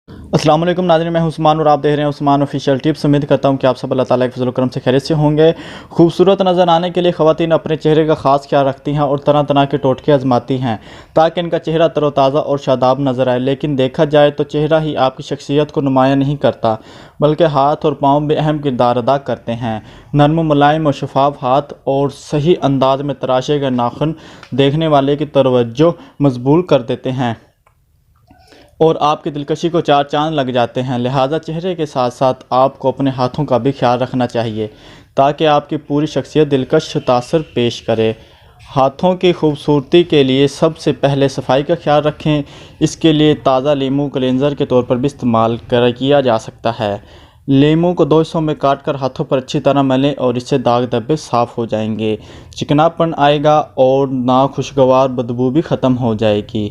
अस्सलाम वालेकुम नाज़रीन, मैं उस्मान और आप देख रहे हैं उस्मान ऑफिशियल टिप्स। उम्मीद करता हूं कि आप सब अल्लाह ताला के फज़ल करम से खैरियत से होंगे। खूबसूरत नज़र आने के लिए ख़वातीन अपने चेहरे का ख़ास ख्याल रखती हैं और तरह तरह के टोटके आजमाती हैं ताकि इनका चेहरा तरोताज़ा और शादाब नज़र आए। लेकिन देखा जाए तो चेहरा ही आपकी शख्सियत को नुमायाँ नहीं करता, बल्कि हाथ और पाँव भी अहम किरदार अदा करते हैं। नरम मुलायम और शफाफ हाथ और सही अंदाज में तराशे गए नाखून देखने वाले की तवज्जो मजबूर कर देते हैं और आपकी दिलकशी को चार चांद लग जाते हैं। लिहाजा चेहरे के साथ साथ आपको अपने हाथों का भी ख्याल रखना चाहिए ताकि आपकी पूरी शख्सियत दिलकश तासर पेश करे। हाथों की खूबसूरती के लिए सबसे पहले सफाई का ख्याल रखें। इसके लिए ताज़ा लीमू क्लेंज़र के तौर पर भी इस्तेमाल किया जा सकता है। लीमू को 2 हिस्सों में काट कर हाथों पर अच्छी तरह मलें और इससे दाग धब्बे साफ़ हो जाएंगे, चिकनापन आएगा और नाखुशगवार बदबू भी ख़त्म हो जाएगी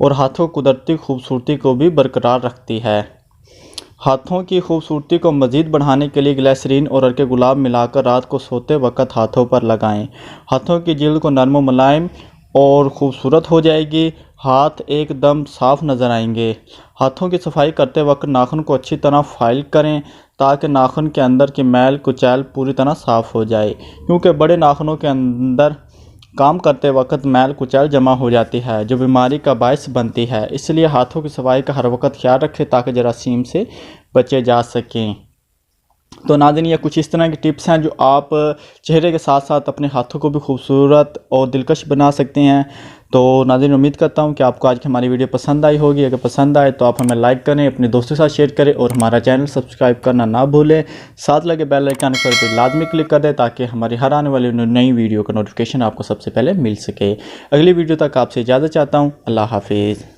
और हाथों की कुदरती खूबसूरती को भी बरकरार रखती है। हाथों की खूबसूरती को मज़ीद बढ़ाने के लिए ग्लिसरीन और अर्क गुलाब मिलाकर रात को सोते वक्त हाथों पर लगाएं। हाथों की जिल्द को नरम मुलायम और ख़ूबसूरत हो जाएगी। हाथ एकदम साफ़ नज़र आएंगे। हाथों की सफाई करते वक्त नाखून को अच्छी तरह फाइल करें ताकि नाखून के अंदर की मैल कुचैल पूरी तरह साफ़ हो जाए, क्योंकि बड़े नाखूनों के अंदर काम करते वक्त मैल कुचैल जमा हो जाती है जो बीमारी का बायस बनती है। इसलिए हाथों की सफाई का हर वक्त ख्याल रखें ताकि जरासीम से बचे जा सकें। तो नाज़रीन, ये कुछ इस तरह की टिप्स हैं जो आप चेहरे के साथ साथ अपने हाथों को भी खूबसूरत और दिलकश बना सकते हैं। तो नाज़रीन, उम्मीद करता हूँ कि आपको आज की हमारी वीडियो पसंद आई होगी। अगर पसंद आए तो आप हमें लाइक करें, अपने दोस्तों के साथ शेयर करें और हमारा चैनल सब्सक्राइब करना ना भूलें। साथ लगे बेल आइकन पर लाजमी क्लिक कर दें ताकि हमारी हर आने वाली नई वीडियो का नोटिफिकेशन आपको सबसे पहले मिल सके। अगली वीडियो तक आपसे इजाज़त चाहता हूँ। अल्लाह हाफिज़।